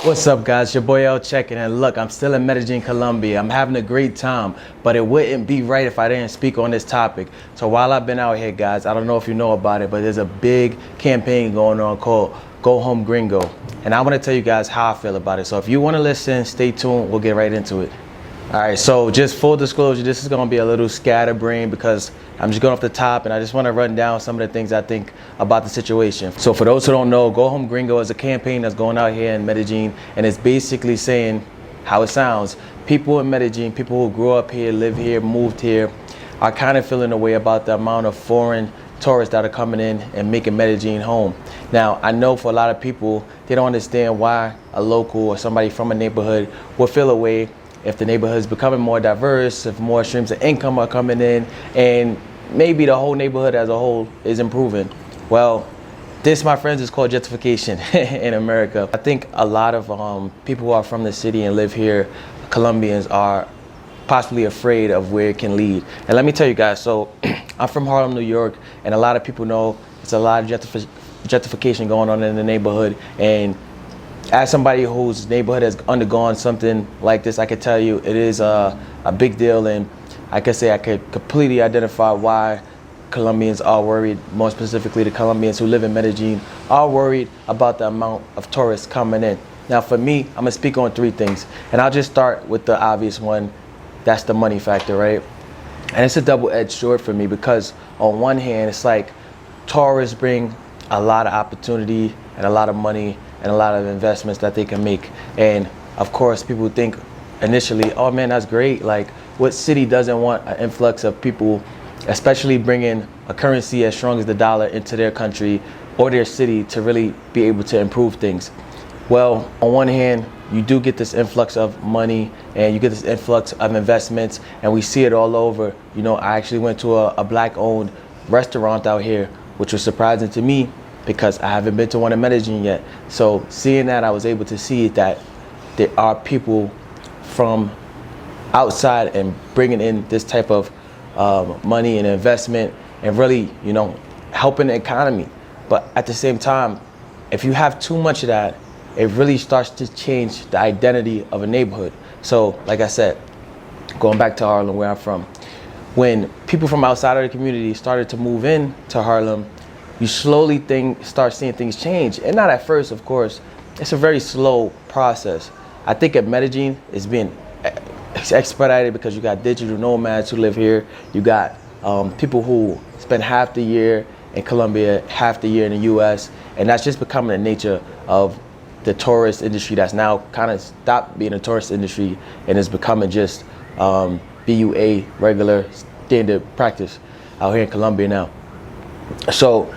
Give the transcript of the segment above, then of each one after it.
What's up, guys? Your boy L checking, and look, I'm still in Medellin, Colombia. I'm having a great time, but it wouldn't be right if I didn't speak on this topic. So while I've been out here, guys, I don't know if you know about it, but there's a big campaign going on called Go Home Gringo, and I want to tell you guys how I feel about it. So if you want to listen, stay tuned. We'll get right into it. All right, so just full disclosure, this is going to be a little scatterbrained because I'm just going off the top, and I just want to run down some of the things I think about the situation. So for those who don't know, Go Home Gringo is a campaign that's going out here in Medellin, and it's basically saying how it sounds. People in Medellin, people who grew up here, live here, moved here, are kind of feeling a way about the amount of foreign tourists that are coming in and making Medellin home. Now, I know for a lot of people, they don't understand why a local or somebody from a neighborhood would feel a way if the neighborhood is becoming more diverse, if more streams of income are coming in, and maybe the whole neighborhood as a whole is improving. Well, this, my friends, is called gentrification in America. I think a lot of people who are from the city and live here, Colombians, are possibly afraid of where it can lead. And let me tell you guys, so I'm from Harlem, New York, and a lot of people know it's a lot of gentrification going on in the neighborhood. And as somebody whose neighborhood has undergone something like this, I can tell you it is a big deal, and I can say I could completely identify why Colombians are worried, more specifically the Colombians who live in Medellin, are worried about the amount of tourists coming in. Now for me, I'm gonna speak on three things, and I'll just start with the obvious one, that's the money factor, right? And it's a double-edged sword for me because on one hand, it's like tourists bring a lot of opportunity and a lot of money and a lot of investments that they can make. And of course, people think initially, oh man, that's great. Like, what city doesn't want an influx of people, especially bringing a currency as strong as the dollar into their country or their city to really be able to improve things? Well, on one hand, you do get this influx of money and you get this influx of investments, and we see it all over. You know, I actually went to a black-owned restaurant out here, which was surprising to me because I haven't been to one in Medellin yet. So seeing that, I was able to see that there are people from outside and bringing in this type of money and investment and really, you know, helping the economy. But at the same time, if you have too much of that, it really starts to change the identity of a neighborhood. So like I said, going back to Harlem, where I'm from, when people from outside of the community started to move in to Harlem, you slowly start seeing things change. And not at first, of course. It's a very slow process. I think at Medellin, it's been expedited because you got digital nomads who live here. You got people who spend half the year in Colombia, half the year in the US. And that's just becoming the nature of the tourist industry that's now kind of stopped being a tourist industry and is becoming just BUA, regular standard practice out here in Colombia now. So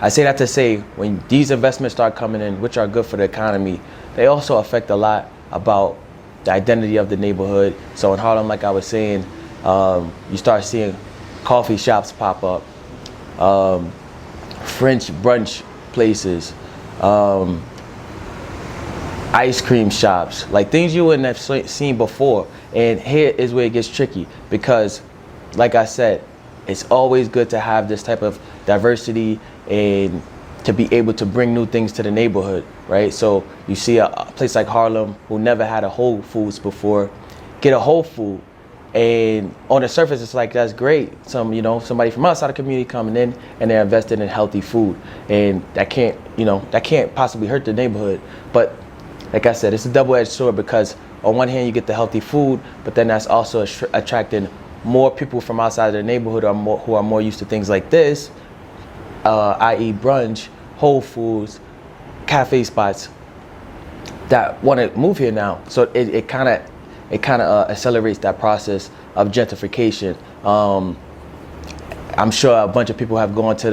I say that to say, when these investments start coming in, which are good for the economy, they also affect a lot about the identity of the neighborhood. So in Harlem, like I was saying, you start seeing coffee shops pop up, French brunch places, ice cream shops, like things you wouldn't have seen before. And here is where it gets tricky because, like I said, it's always good to have this type of diversity and to be able to bring new things to the neighborhood, right? So you see a place like Harlem who never had a Whole Foods before, get a Whole Food, and on the surface it's like, that's great. Somebody from outside the community coming in and they're invested in healthy food, and that can't possibly hurt the neighborhood. But like I said, it's a double-edged sword because on one hand you get the healthy food, but then that's also attracting more people from outside of the neighborhood who are more used to things like this, i.e. brunch, Whole Foods, cafe spots, that want to move here now. So it kind of accelerates that process of gentrification. I'm sure a bunch of people have gone to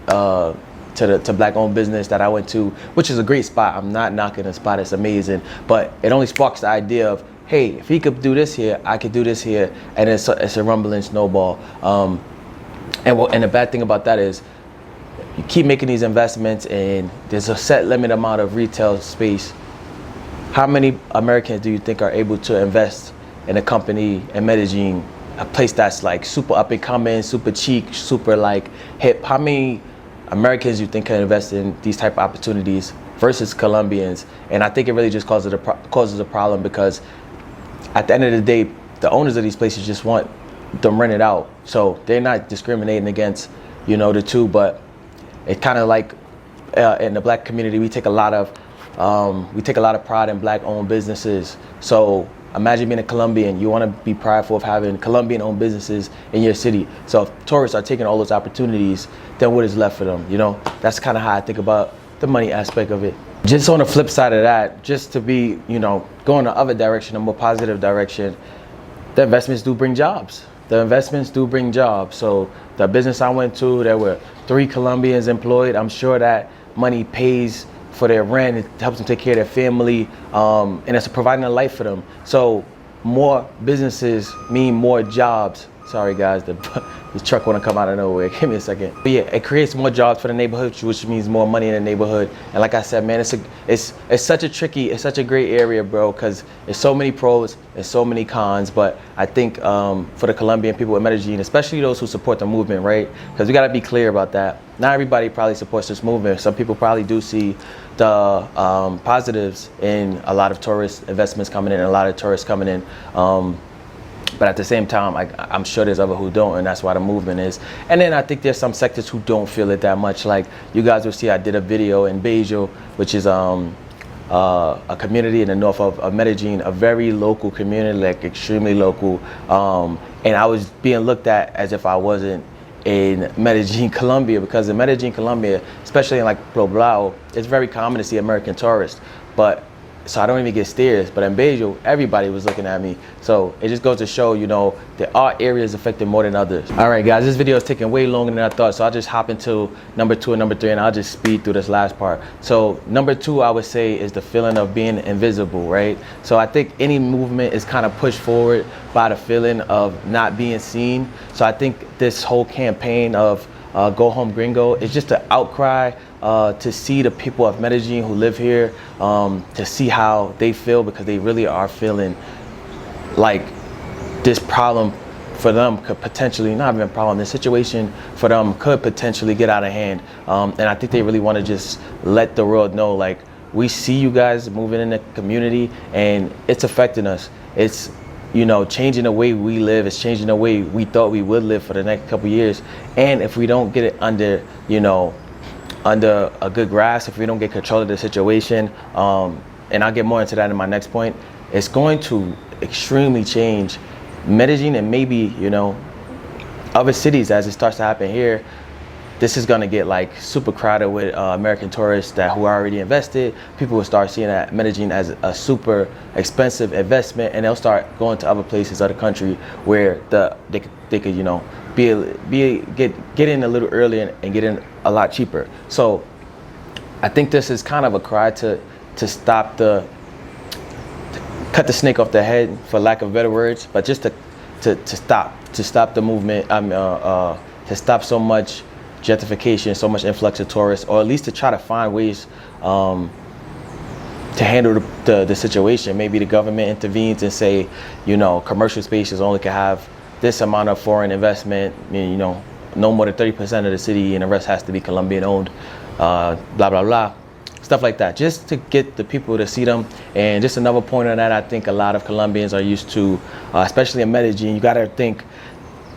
the black-owned business that I went to, which is a great spot. I'm not knocking the spot; it's amazing. But it only sparks the idea of, hey, if he could do this here, I could do this here, and it's a rumbling snowball. And the bad thing about that is, you keep making these investments, and there's a set limit amount of retail space. How many Americans do you think are able to invest in a company in Medellin, a place that's like super up and coming, super chic, super like hip? How many Americans you think can invest in these type of opportunities versus Colombians. And I think it really just causes a problem, because at the end of the day, the owners of these places just want them rented out. So they're not discriminating against, the two, but it's kind of like in the black community, we take a lot of pride in black-owned businesses. So imagine being a Colombian, you want to be prideful of having Colombian-owned businesses in your city. So if tourists are taking all those opportunities, then what is left for them? That's kind of how I think about the money aspect of it. Just on the flip side of that, just to be, going the other direction, a more positive direction, the investments do bring jobs. So the business I went to, there were 3 Colombians employed. I'm sure that money pays for their rent, it helps them take care of their family, and it's providing a life for them. So more businesses mean more jobs. Sorry guys, the truck want to come out of nowhere. Give me a second. But yeah, it creates more jobs for the neighborhood, which means more money in the neighborhood. And like I said, man, it's such a great area, bro, because there's so many pros and so many cons. But I think for the Colombian people in Medellin, especially those who support the movement, right? Because we got to be clear about that. Not everybody probably supports this movement. Some people probably do see the positives in a lot of tourist investments coming in, a lot of tourists coming in. But at the same time, I'm sure there's other who don't, and that's why the movement is. And then I think there's some sectors who don't feel it that much. Like you guys will see, I did a video in Bejo, which is a community in the north of Medellin, a very local community, like extremely local. And I was being looked at as if I wasn't in Medellin, Colombia, because in Medellin, Colombia, especially in like Poblado, it's very common to see American tourists. So I don't even get stares, but in Bejo, everybody was looking at me. So it just goes to show, there are areas affected more than others. All right, guys, this video is taking way longer than I thought, so I'll just hop into number 2 and number 3, and I'll just speed through this last part. So number 2, I would say, is the feeling of being invisible, right? So I think any movement is kind of pushed forward by the feeling of not being seen. So I think this whole campaign of Go Home Gringo is just an outcry to see the people of Medellin who live here, to see how they feel, because they really are feeling like this problem for them could potentially, not even a problem, the situation for them could potentially get out of hand. And I think they really want to just let the world know, like, we see you guys moving in the community and it's affecting us. It's changing the way we live. It's changing the way we thought we would live for the next couple of years. And if we don't get it under a good grasp, if we don't get control of the situation, and I'll get more into that in my next point, it's going to extremely change Medellin and maybe, other cities as it starts to happen here. This is gonna get like super crowded with American tourists who are already invested. People will start seeing that Medellin as a super expensive investment, and they'll start going to other places of the country where they could get in a little earlier and get in a lot cheaper. So I think this is kind of a cry to stop to cut the snake off the head, for lack of better words, but just to stop the movement. To stop so much gentrification, so much influx of tourists, or at least to try to find ways to handle the situation. Maybe the government intervenes and say, commercial spaces only can have this amount of foreign investment, no more than 30% of the city, and the rest has to be Colombian owned, blah, blah, blah. Stuff like that, just to get the people to see them. And just another point on that, I think a lot of Colombians are used to, especially in Medellin, you gotta think,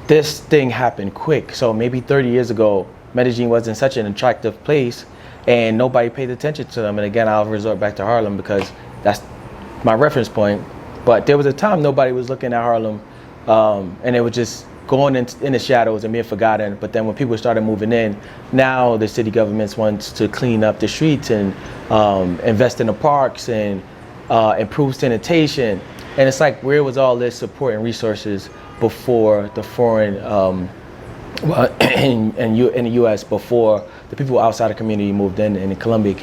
this thing happened quick. So maybe 30 years ago, Medellin wasn't such an attractive place and nobody paid attention to them. And again, I'll resort back to Harlem because that's my reference point. But there was a time nobody was looking at Harlem, and it was just going in the shadows and being forgotten. But then when people started moving in, now the city governments wants to clean up the streets and invest in the parks and improve sanitation. And it's like, where was all this support and resources before the foreign, in the U.S., before the people outside the community moved in Colombia's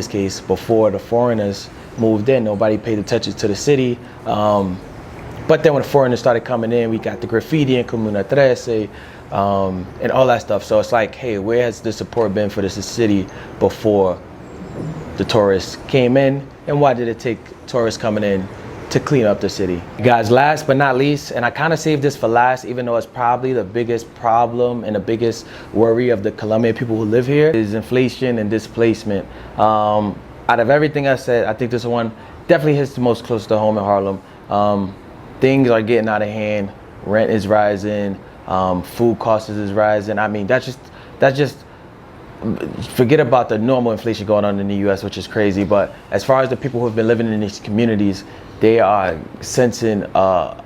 case, before the foreigners moved in, nobody paid attention to the city. But then when the foreigners started coming in, we got the graffiti in Comuna 13, and all that stuff. So it's like, hey, where has the support been for this city before the tourists came in? And why did it take tourists coming in to clean up the city. Guys, last but not least, and I kind of saved this for last, even though it's probably the biggest problem and the biggest worry of the Colombian people who live here, is inflation and displacement. Out of everything I said, I think this one definitely hits the most close to home in Harlem. Things are getting out of hand. Rent is rising. Food costs is rising. I mean, that's just forget about the normal inflation going on in the U.S., which is crazy. But as far as the people who have been living in these communities, they are sensing a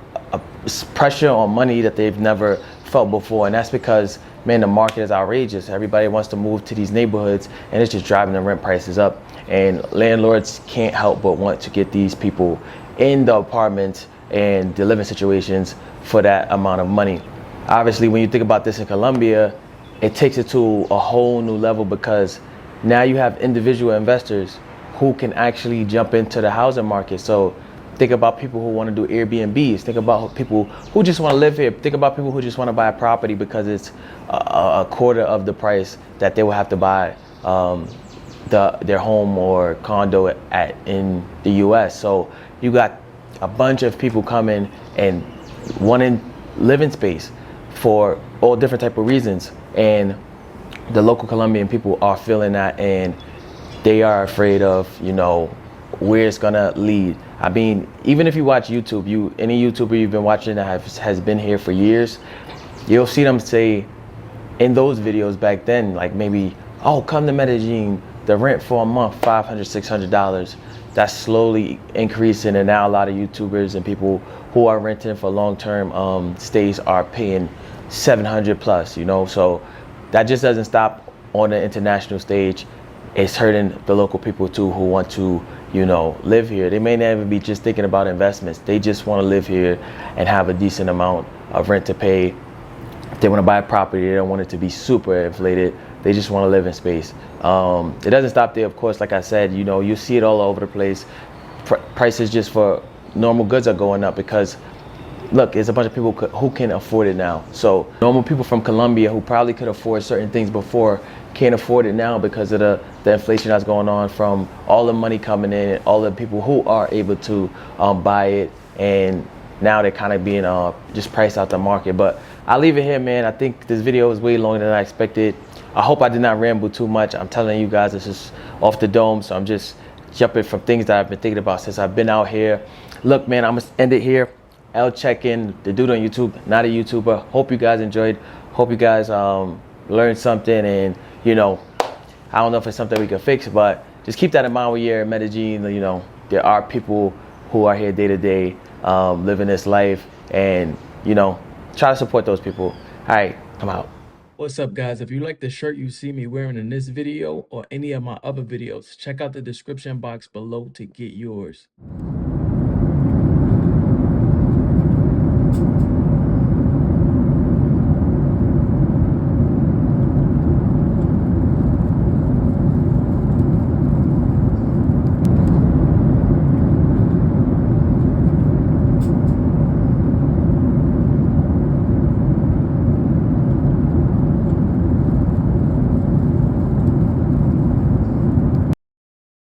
pressure on money that they've never felt before, and that's because, man, the market is outrageous. Everybody wants to move to these neighborhoods, and it's just driving the rent prices up. And landlords can't help but want to get these people in the apartments and the living situations for that amount of money. Obviously, when you think about this in Colombia, it takes it to a whole new level, because now you have individual investors who can actually jump into the housing market. So think about people who want to do Airbnbs. Think about people who just want to live here. Think about people who just want to buy a property because it's a quarter of the price that they will have to buy their home or condo in the US. So you got a bunch of people coming and wanting living space for all different type of reasons, and the local Colombian people are feeling that, and they are afraid of, you know, where it's gonna lead. I mean, even if you watch YouTube, any YouTuber you've been watching that has been here for years, you'll see them say in those videos back then, like maybe, oh, come to Medellin, the rent for a month, $500, $600. That's slowly increasing, and now a lot of YouTubers and people who are renting for long-term stays are paying 700 plus, you know. So that just doesn't stop on the international stage. It's hurting the local people too, who want to, you know, live here. They may not even be just thinking about investments. They just want to live here and have a decent amount of rent to pay. If they want to buy a property, they don't want it to be super inflated. They just want to live in space. It doesn't stop there, of course. Like I said, you know, you see it all over the place. Prices just for normal goods are going up because, look, there's a bunch of people who can afford it now. So normal people from Colombia who probably could afford certain things before can't afford it now because of the inflation that's going on from all the money coming in and all the people who are able to buy it. And now they're kind of being just priced out the market. But I'll leave it here, man. I think this video was way longer than I expected. I hope I did not ramble too much. I'm telling you guys, this is off the dome. So I'm just jumping from things that I've been thinking about since I've been out here. Look, man, I'm going to end it here. L check-in, the dude on YouTube, not a YouTuber. Hope you guys enjoyed. Hope you guys learned something. And, you know, I don't know if it's something we can fix, but just keep that in mind when you're in Medellin. You know, there are people who are here day to day, living this life, and, you know, try to support those people. All right, I'm out. What's up, guys? If you like the shirt you see me wearing in this video or any of my other videos, check out the description box below to get yours.